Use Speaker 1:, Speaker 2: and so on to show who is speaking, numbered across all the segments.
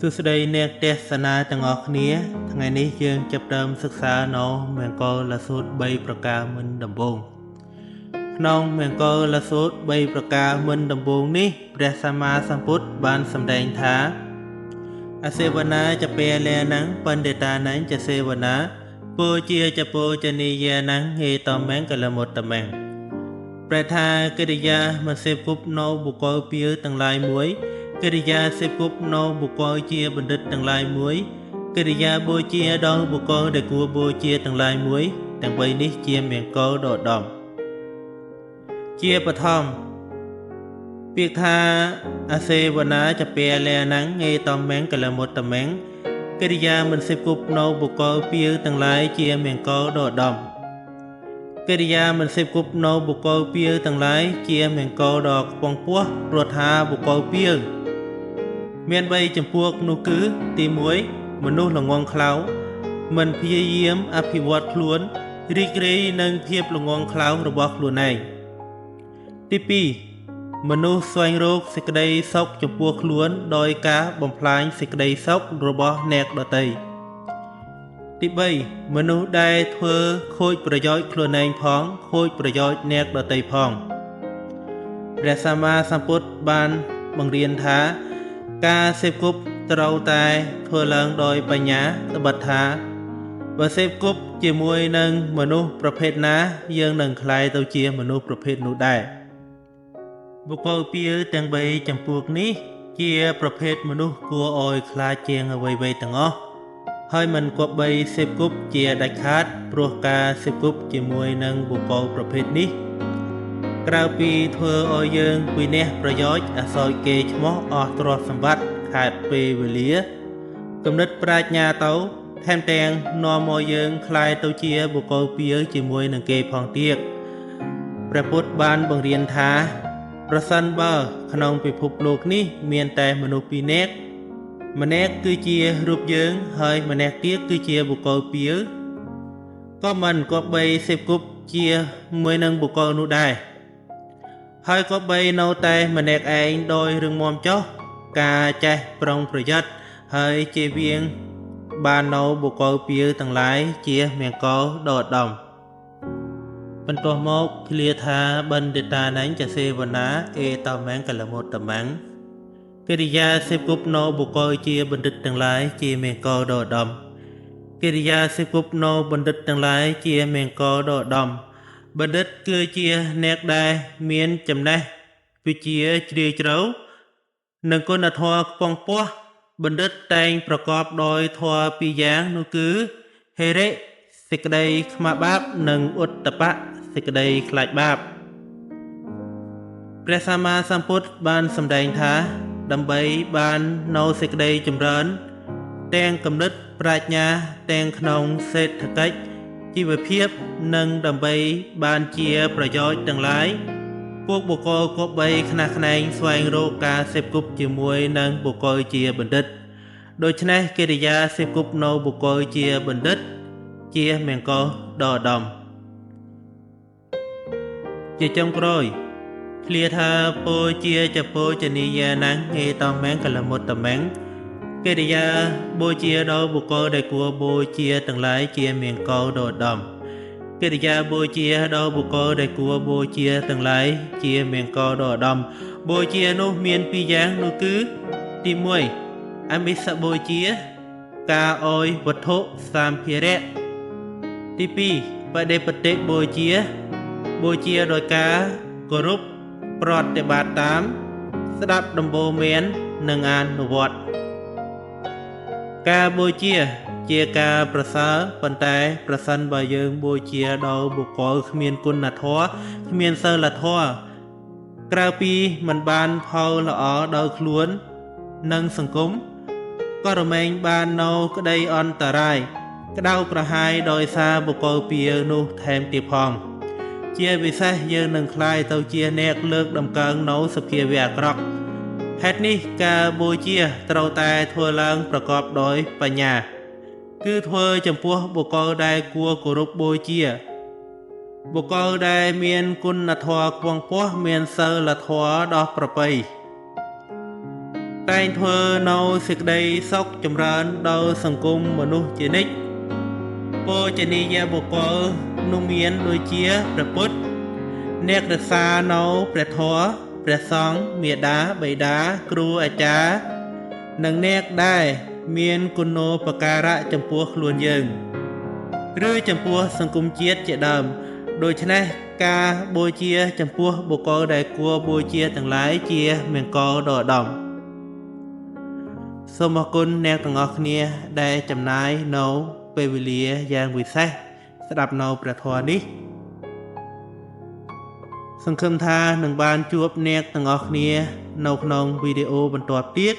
Speaker 1: សួស្តីអ្នកទេសនាទាំងអស់គ្នាថ្ងៃនេះយើងចាប់ផ្ដើមសិក្សានៅមង្គលសូត្រ3ប្រការមុនដំបូងក្នុងមង្គលសូត្រ3ប្រការមុនដំបូងនេះព្រះសម្មាសម្ពុទ្ធបានសម្ដែងថាអសេវនាចពេលេណੰបណ្ឌិតាណੰចសេវនាពោជាចពោចនីយាណੰហេតមੰកលមុត្តមੰព្រះថាកិរិយាមិនសេពគប់នៅបុគ្គលពីទាំងឡាយមួយកិរិយាសេពគប់នៅបុគ្គលជាបណ្ឌិតទាំងឡាយមួយកិរិយាបូជាដល់បុគ្គលដែលគួរបូជាទាំងឡាយមួយទាំង3នេះជាមង្គលដ៏ឧត្តមជាបឋមពាក្យថាអសេវនាចពេលេណੰហេតមੰកលមុត្តមੰកិរិយាមិនសេពគប់នៅបុគ្គលពីទាំងឡាយជាមង្គលដ៏ឧត្តមកិរិយាមិនសេពគប់នៅបុគ្គលពីទាំងឡាយជាមង្គលដ៏ខ្ពង់ខ្ពស់ព្រោះថាបុគ្គលពីមាន3ចំពោះនោះគឺទី1មនុស្សល្ងង់ខ្លៅមិនព្យាយាមអភិវឌ្ឍខ្លួនរីករាយនឹងភាពល្ងង់ខ្លៅរបស់ខ្លួនឯងទី2មនុស្សស្វែងរកសេចក្តីសុខចំពោះខ្លួនដោយការបំផ្លាញសេចក្តីសុខរបស់អ្នកដទៃទី3មនុស្សដែលធ្វើខូចប្រយោជន៍ខ្លួនឯងផងខូចប្រយោជន៍អ្នកដទៃផងព្រះសម្មាសម្ពុទ្ធបានបង្រៀនថាការសេពគប់ត្រូវតែធ្វើឡើងដោយបញ្ញាត្បិតថាបើសេពគប់ជាមួយនឹងមនុស្សប្រភេទណាយើងនឹងក្លាយទៅជាមនុស្សប្រភេទនោះដែរបុគ្គលពីរទាំង3ចំពោះនេះជាប្រភេទមនុស្សគួរឲ្យខ្លាចជាងអ្វីៗទាំងអស់ហើយមិនគប្បីសេពគប់ជាដាច់ខាតព្រោះការសេពគប់ជាមួយនឹងបុគ្គលប្រភេទនេះក្រៅពីធ្វើឲ្យយើងវិនិច្ឆ័យប្រយោជន៍អសោយគេឈ្មោះអស់ទ្រព្យសម្បត្តិខែពេលវេលាគំនិតប្រាជ្ញាទៅថែមទាំងនាំមកយើងคล้ายទៅជាបុគ្គលពីរជាមួយនឹងគេផងទៀតព្រះពុទ្ធបានបង្រៀនថាប្រសិនបើក្នុងពិភពលោកនេះមានតែមនុស្សពីរនាក់ម្នាក់គឺជារូបយើងហើយម្នាក់ទៀតគឺជាបុគ្គលពីរក៏មិនគប្បីសេពគប់ជាមួយនឹងបុគ្គលនោះដែរហើយក៏បីនៅតែម្នាក់ឯងដោយរឹងមាំចុះការចេះប្រុងប្រយ័ត្នហើយជៀសវាងបាននៅបុគ្គលពីរទាំងឡាយជាមង្គលដ៏ឧត្តមបន្ទាប់មកឃ្លាថាបណ្ឌិតាណੰចសេវនាអេតមੰកលមុត្តមੰកិរិយាសេពគប់នៅបុគ្គលជាបណ្ឌិតទាំងឡាយជាមង្គលដ៏ឧត្តមកិរិយាសេពគប់នៅបណ្ឌិតទាំងឡាយជាមង្គលដ៏ឧត្តមបណ្ឌិតគឺជាអ្នកដែលមានចំណេះវិជ្ជាជ្រាលជ្រៅនិងគុណធម៌ខ្ពង់ខ្ពស់បណ្ឌិតតែងប្រកបដោយធម៌ពីរយ៉ាងនោះគឺហេរិសេចក្តីខ្មាស់បាបនិងឧត្តបៈសេចក្តីខ្លាចបាបព្រះសម្មាសម្ពុទ្ធបានសម្ដែងថាដើម្បីបាននៅសេចក្តីចម្រើនទាំងគំនិតប្រាជ្ញាទាំងក្នុងសេដ្ឋកិច្ចជីវភាពនិងដើម្បីបានជាប្រយោជន៍ទាំងឡាយពួកបុគ្គលគប្បីខ្នះខ្នែងស្វែងរកការសេពគប់ជាមួយនឹងបុគ្គលជាបណ្ឌិតដូច្នេះកិរិយាសេពគប់នៅបុគ្គលជាបណ្ឌិតជាមង្គលដ៏ឧត្តមជាចុងក្រោយឃ្លាថាពោជាចពោចនីយាណੰហេតមੰកលមុត្តមੰកិរិយាបូជាដល់បុគ្គលដែលគួរបូជាទាំងឡាយជាមង្គលដ៏ឧត្តមកិរិយាបូជាដល់បុគ្គលដែលគួរបូជាទាំងឡាយជាមង្គលដ៏ឧត្តមបូជានោះមានពីរយ៉ាងនោះគឺទី1អមិសបូជាការអោយវត្ថុសម្ភារៈទី2បដិបត្តិបូជាដោយការគោរពប្រតិបត្តិតាមស្ដាប់ដំបូន្មាននិងអនុវត្តការបូជាការប្រសើរប៉ុន្តែប្រសិនបើយើងបូជាដល់បុគ្គលគ្មានគុណធម៌គ្មានសីលធម៌ក្រៅពីមិនបានផលល្អដល់ខ្លួននិងសង្គមក៏រមែងបាននៅក្តីអន្តរាយក្តៅក្រហាយដោយសារបុគ្គលពីរនោះថែមទៀតផងជាពិសេសយើងនឹងក្លាយទៅជាអ្នកលើកដំកើងនៅសភាវៈអាក្រក់ហេតុនេះការបូជាត្រូវតែធ្វើឡើងប្រកបដោយបញ្ញាគឺធ្វើចំពោះបុគ្គលដែលគួរគោរពបូជាបុគ្គលដែលមានគុណធម៌ខ្ពង់ខ្ពស់មានសីលធម៌ដ៏ប្រពៃ តែងធ្វើនៅសេចក្តីសុខចម្រើនដល់សង្គមមនុស្សជានិច្ចពោជនីយបុគ្គលនោះមានដូចជាព្រះពុទ្ធអ្នករក្សានៅព្រះធម៌ព្រះសង្ឃមាតាបិតាគ្រូអាចារ្យនិងអ្នកដែលមានគុណូបការៈចំពោះខ្លួនយើងឬចំពោះសង្គមជាតិជាដើមដូច្នេះការបូជាចំពោះបុគ្គលដែលគួរបូជាទាំងឡាយជាមង្គលដ៏ឧត្តមសូមអរគុណអ្នកទាំងអស់គ្នាដែលចំណាយនៅពេលវេលាយ៉ាងវិសេសស្ដាប់នៅព្រះធម៌នេះសង្ឃឹមថានឹងបានជួបអ្នកទាំងអស់គ្នានៅក្នុងវីដេអូបន្ទាប់ទៀត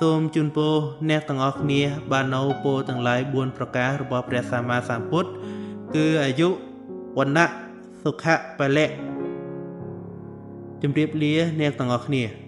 Speaker 1: សូមជូនពរអ្នកទាំងអស់គ្នាបាននៅពរទាំងឡាយ4ប្រការរបស់ព្រះសម្មាសម្ពុទ្ធគឺអាយុវណ្ណៈសុខៈពលៈជម្រាបលាអ្នកទាំងអស់គ្នា